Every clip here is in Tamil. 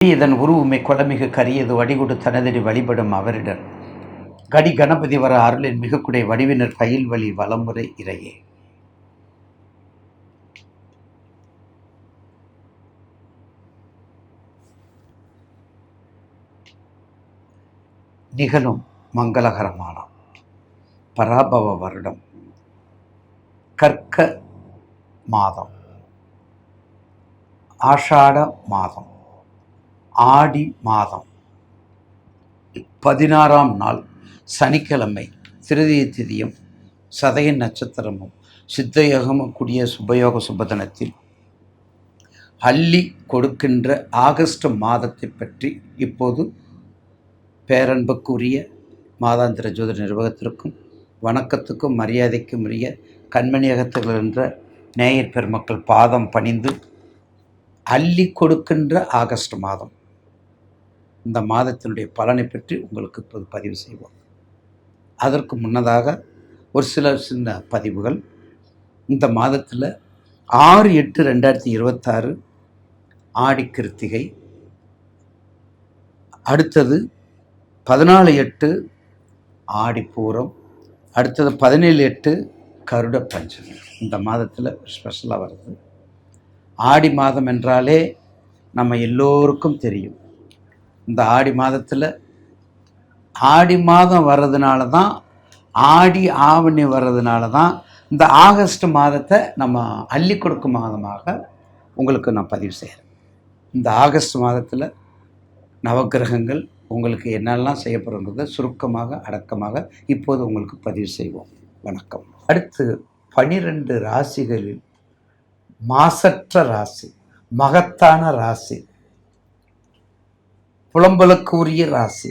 இதன் உருவுமை கொலமிகு கரியது வடிகொடு தனதடி வழிபடும் அவரிடர் கடி கணபதி வர அருளின் மிகக்குடை வடிவினர் பயில் வழி வளமுறை இறையே. நிகழும் மங்களகரமான பராபவ வருடம் கற்க மாதம் ஆஷாட மாதம் ஆடி மாதம் 16ஆம் நாள் சனிக்கிழமை திருதிய திதியும் சதய நட்சத்திரமும் சித்தயோகமும் கூடிய சுபயோக சுபதனத்தில் அள்ளி கொடுக்கின்ற ஆகஸ்ட் மாதத்தை பற்றி இப்போது பேரன்புக்குரிய மாதாந்திர ஜோதிட நிர்வாகத்திற்கும் வணக்கத்துக்கும் மரியாதைக்கும் உரிய கண்மணியகத்தில் என்ற நேயர் பெருமக்கள் பாதம் பணிந்து அள்ளி கொடுக்கின்ற ஆகஸ்ட் மாதம் இந்த மாதத்தினுடைய பலனை பற்றி உங்களுக்கு இப்போது பதிவு செய்வோம். அதற்கு முன்னதாக ஒரு சின்ன பதிவுகள். இந்த மாதத்தில் 6/8/2026 ஆடி கிருத்திகை, அடுத்தது 14/8 ஆடி பூரம், அடுத்தது 17/8 கருட பஞ்சமி. இந்த மாதத்தில் ஸ்பெஷலாக வருது. ஆடி மாதம் என்றாலே நம்ம எல்லோருக்கும் தெரியும். இந்த ஆடி மாதத்தில் ஆடி மாதம் வர்றதுனால தான், ஆடி ஆவணி வர்றதுனால தான் இந்த ஆகஸ்ட் மாதத்தை நம்ம அள்ளி கொடுக்கும் மாதமாக உங்களுக்கு நான் பதிவு செய்கிறேன். இந்த ஆகஸ்ட் மாதத்தில் நவக்கிரகங்கள் உங்களுக்கு என்னெல்லாம் செய்யப்படுறத சுருக்கமாக அடக்கமாக இப்போது உங்களுக்கு பதிவு செய்வோம். வணக்கம். அடுத்து 12 ராசிகளில் மாசற்ற ராசி, மகத்தான ராசி, புலம்பலுக்கு உரிய ராசி.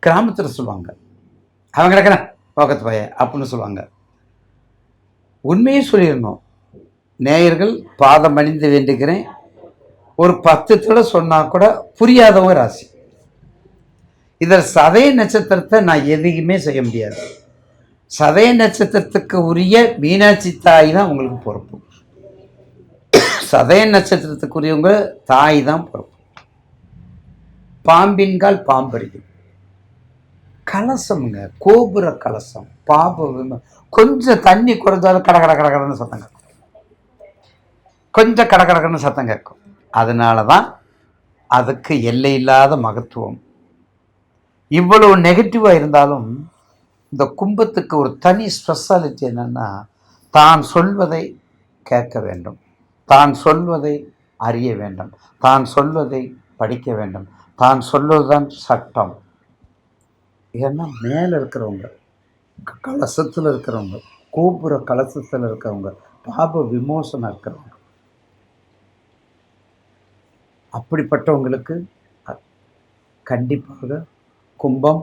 கிராமத்தில் சொல்லுவாங்க, அவன் கிடக்கிறேன் பக்கத்து பைய அப்படின்னு சொல்லுவாங்க. உண்மையை சொல்லிடணும். நேயர்கள் பாதம் அணிந்து வேண்டுகிறேன். ஒரு 10 தடவை சொன்னால் கூட புரியாதவங்க ராசி. இதில் சதய நட்சத்திரத்தை நான் எதையுமே செய்ய முடியாது. சதய நட்சத்திரத்துக்கு உரிய மீனாட்சி தாய் தான் உங்களுக்கு பொறுப்பு. சதய நட்சத்திரத்துக்குரியவங்க தாய் தான் பொறுப்பு. பாம்பின்கால் பாம்பறியும். கலசம்ங்க, கோபுர கலசம், கொஞ்சம் தண்ணி குறைஞ்சாலும் கடகடன்னு சத்தம் கேட்கும். கொஞ்சம் கடகடன்னு சத்தம் கேட்கும். அதனால தான் அதுக்கு எல்லை இல்லாத மகத்துவம். இவ்வளவு நெகட்டிவாக இருந்தாலும் இந்த கும்பத்துக்கு ஒரு தனி ஸ்பெஷாலிட்டி என்னன்னா, தான் சொல்வதை கேட்க வேண்டும், தான் சொல்வதை அறிய வேண்டும், தான் சொல்வதை படிக்க வேண்டும், தான் சொல்வதுதான் சட்டம். ஏன்னா மேலே இருக்கிறவங்க, கலசத்தில் இருக்கிறவங்க, கோபுர கலசத்தில் இருக்கிறவங்க, பாப விமோசனம் இருக்கிறவங்க, அப்படிப்பட்டவங்களுக்கு கண்டிப்பாக கும்பம்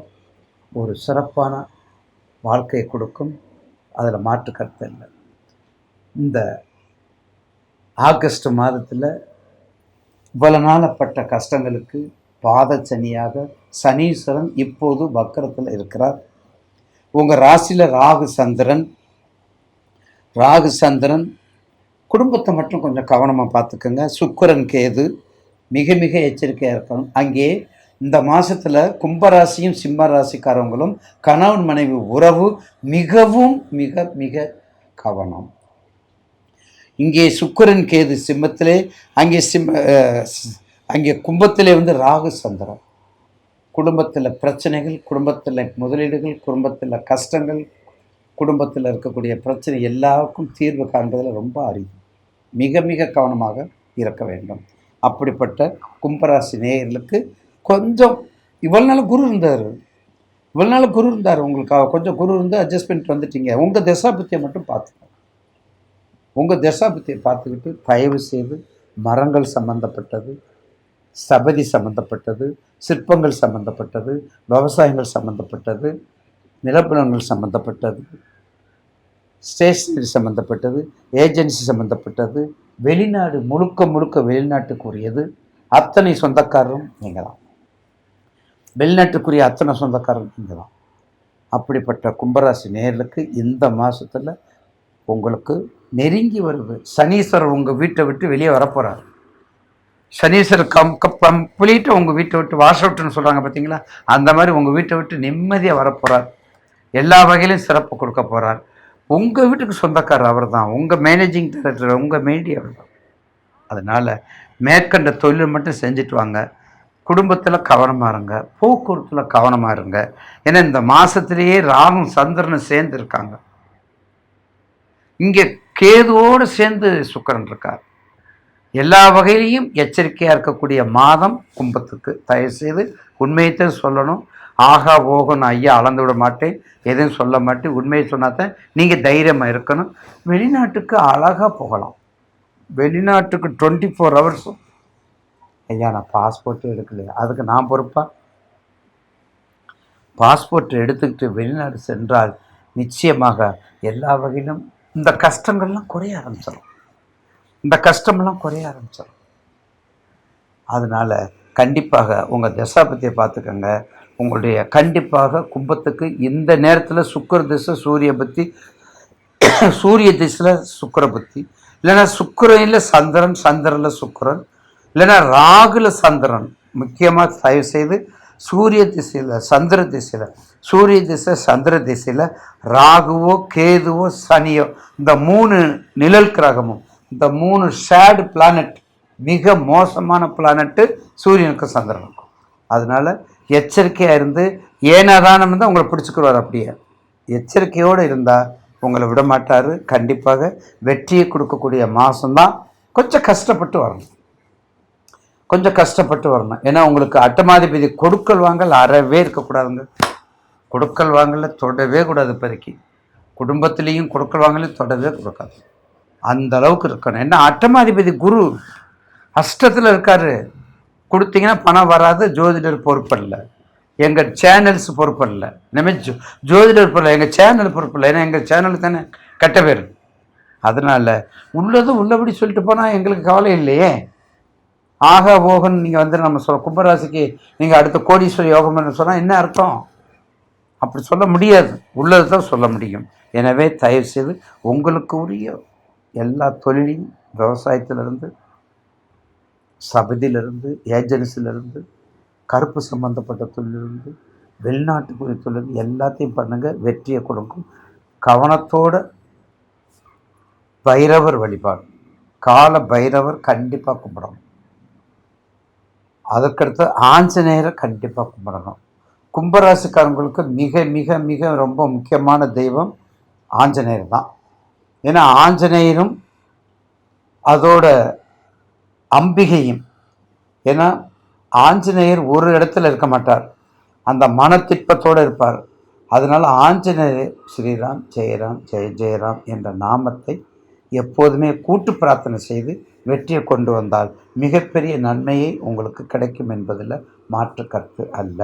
ஒரு சிறப்பான வாழ்க்கையை கொடுக்கும். அதில் மாற்று கருத்து இல்லை. இந்த ஆகஸ்ட் மாதத்தில் இவ்வளவு நாளப்பட்ட கஷ்டங்களுக்கு பாதச்சனியாக சனீஸ்வரன் இப்போது வக்கரத்தில் இருக்கிறார். உங்கள் ராசியில் ராகு சந்திரன் குடும்பத்தை மட்டும் கொஞ்சம் கவனமாக பார்த்துக்கோங்க. சுக்கிரன் கேது மிக மிக எச்சரிக்கையாக இருக்கணும். அங்கே இந்த மாதத்தில் கும்பராசியும் சிம்ம ராசிக்காரவங்களும் கணவன் மனைவி உறவு மிகவும் மிக மிக கவனம். இங்கே சுக்கிரன் கேது சிம்மத்திலே, அங்கே கும்பத்திலே ராகு சந்திரன். குடும்பத்தில் பிரச்சனைகள், குடும்பத்தில் முதலீடுகள், குடும்பத்தில் கஷ்டங்கள், குடும்பத்தில் இருக்கக்கூடிய பிரச்சனை எல்லாருக்கும் தீர்வு காண்பதில் ரொம்ப அரிது. மிக மிக கவனமாக இருக்க வேண்டும். அப்படிப்பட்ட கும்பராசி நேயர்களுக்கு கொஞ்சம் இவ்வளோ நாள் குரு இருந்தார். உங்களுக்கு கொஞ்சம் குரு இருந்து அட்ஜஸ்ட் பண்ணிட்டு வந்துட்டீங்க. உங்கள் தசாபத்தியை மட்டும் பார்த்துக்கோங்க. உங்கள் தசாபத்தியை பார்த்துக்கிட்டு தயவு செய்து மரங்கள் சம்பந்தப்பட்டது, சபதி சம்பந்தப்பட்டது, சிற்பங்கள் சம்பந்தப்பட்டது, விவசாயங்கள் சம்பந்தப்பட்டது, நிலப்பலன்கள் சம்பந்தப்பட்டது, ஸ்டேஷனரி சம்பந்தப்பட்டது, ஏஜென்சி சம்பந்தப்பட்டது, வெளிநாடு முழுக்க வெளிநாட்டுக்குரியது அத்தனை சொந்தக்காரரும் நீங்கள் தான். வெளிநாட்டுக்குரிய அத்தனை சொந்தக்காரரும் நீங்கள் தான். அப்படிப்பட்ட கும்பராசி நேயர்களுக்கு இந்த மாதத்தில் உங்களுக்கு நெருங்கி வருது. சனீஸ்வரர் உங்கள் வீட்டை விட்டு வெளியே வரப்போகிறார். சனீஸ்வரர் கம்ப்ளீட்டாக உங்கள் வீட்டை விட்டு வாஷ் அவுட்னு சொல்கிறாங்க பார்த்தீங்களா, அந்த மாதிரி உங்கள் வீட்டை விட்டு நிம்மதியாக வரப்போகிறார். எல்லா வகையிலும் சிறப்பு கொடுக்க போகிறார். உங்கள் வீட்டுக்கு சொந்தக்காரர் அவர் தான், உங்கள் மேனேஜிங் டைரக்டர், உங்கள் மெய்டி அவர் தான். அதனால் மேற்கண்ட தொழில் மட்டும் செஞ்சுட்டு வாங்க. குடும்பத்தில் கவனமாக இருங்க, போக்குவரத்தில் கவனமாக இருங்க. ஏன்னா இந்த மாதத்துலேயே ராகும் சந்திரனும் சேர்ந்து இருக்காங்க. இங்கே கேதுவோடு சேர்ந்து சுக்கிரன் இருக்கார். எல்லா வகையிலையும் எச்சரிக்கையாக இருக்கக்கூடிய மாதம் கும்பத்துக்கு. தயவுசெய்து உண்மையைத்தான் சொல்லணும். ஆகா ஓகன் ஐயா அளந்து விட மாட்டேன், எதுவும் சொல்ல மாட்டேன். உண்மையை சொன்னாதான் நீங்கள் தைரியமாக இருக்கணும். வெளிநாட்டுக்கு அழகாக போகலாம். வெளிநாட்டுக்கு 24 hours. ஐயா நான் பாஸ்போர்ட்டு எடுக்கலையா, அதுக்கு நான் பொறுப்பா? பாஸ்போர்ட் எடுத்துக்கிட்டு வெளிநாடு சென்றால் நிச்சயமாக எல்லா வகையிலும் இந்த கஷ்டங்கள்லாம் குறைய ஆரம்பிச்சிடும். இந்த கஷ்டமெல்லாம் குறைய ஆரம்பிச்சிடும். அதனால் கண்டிப்பாக உங்கள் தசாபத்தியை பார்த்துக்கோங்க. உங்களுடைய கண்டிப்பாக கும்பத்துக்கு இந்த நேரத்தில் சுக்கிர திசை சூரிய பத்தி, சூரிய திசையில் சுக்கிர பத்தி, இல்லைன்னா சுக்கிரனில் சந்திரன், சந்திரனில் சுக்கிரன், இல்லைன்னா ராகுல சந்திரன். முக்கியமாக தயவு செய்து சூரிய திசையில் சந்திர திசையில், சூரிய திசை சந்திர திசையில் ராகுவோ கேதுவோ சனியோ, இந்த 3 நிழல் கிரகமும், இந்த 3 ஷேடு பிளானட், மிக மோசமான பிளானட்டு சூரியனுக்கு சந்திரனுக்கும். அதனால் எச்சரிக்கையாக இருந்து ஏனாதானம் தான் உங்களை பிடிச்சிக்குவார். அப்படியே எச்சரிக்கையோடு இருந்தால் உங்களை விட மாட்டார். கண்டிப்பாக வெற்றியை கொடுக்கக்கூடிய மாதம்தான். கொஞ்சம் கஷ்டப்பட்டு வரணும், கொஞ்சம் கஷ்டப்பட்டு வரணும். ஏன்னா உங்களுக்கு அட்டமாதிபதி கொடுக்கல் வாங்கல் அறவே இருக்கக்கூடாதுங்க. கொடுக்கல் வாங்கல தொடவே கூடாது. இப்போதைக்கு குடும்பத்துலேயும் கொடுக்கல் வாங்கலையும் தொடவே கொடுக்காது. அந்த அளவுக்கு இருக்கணும். ஏன்னா அட்டமாதிபதி குரு அஷ்டத்தில் இருக்காரு. கொடுத்தீங்கன்னா பணம் வராது. ஜோதிடர் பொறுப்பில்லை, எங்கள் சேனல்ஸ் பொறுப்பில்லை. இனிமேல் ஜோதிடர் பொருள் எங்கள் சேனல் பொறுப்பில்லை. ஏன்னா எங்கள் சேனல் தானே கெட்ட பேர். அதனால் உள்ளதும் உள்ளபடி சொல்லிட்டு போனால் எங்களுக்கு கவலை இல்லையே. ஆகா ஓகன் நீங்கள் வந்து நம்ம சொல்ல கும்பராசிக்கு நீங்கள் அடுத்த கோடீஸ்வர யோகம்னு சொன்னால் என்ன அர்த்தம்? அப்படி சொல்ல முடியாது. உள்ளது தான் சொல்ல முடியும். எனவே தயவுசெய்து உங்களுக்கு உரிய எல்லா தொழிலையும், விவசாயத்திலிருந்து, சபதியிலிருந்து, ஏஜென்சிலிருந்து, கருப்பு சம்பந்தப்பட்ட தொழிலிருந்து, வெளிநாட்டுக்குரிய தொழில் எல்லாத்தையும் பண்ணுங்கள். வெற்றியை கொடுக்கும். கவனத்தோட பைரவர் வழிபாடு, கால பைரவர் கண்டிப்பாக கும்பிடணும். அதற்கடுத்து ஆஞ்சநேயரை கண்டிப்பாக கும்பிடணும். கும்பராசிக்காரங்களுக்கு மிக மிக மிக ரொம்ப முக்கியமான தெய்வம் ஆஞ்சநேயர் தான். ஏன்னா ஆஞ்சநேயரும் அதோட அம்பிகையும். ஏன்னா ஆஞ்சநேயர் ஒரு இடத்துல இருக்க மாட்டார், அந்த மனத்திற்பத்தோடு இருப்பார். அதனால் ஆஞ்சநேயர் ஸ்ரீராம் ஜெயராம் ஜெய ஜெயராம் என்ற நாமத்தை எப்போதுமே கூட்டு பிரார்த்தனை செய்து வெற்றியை கொண்டு வந்தால் மிகப்பெரிய நன்மையை உங்களுக்கு கிடைக்கும் என்பதில் மாற்று கருத்து அல்ல.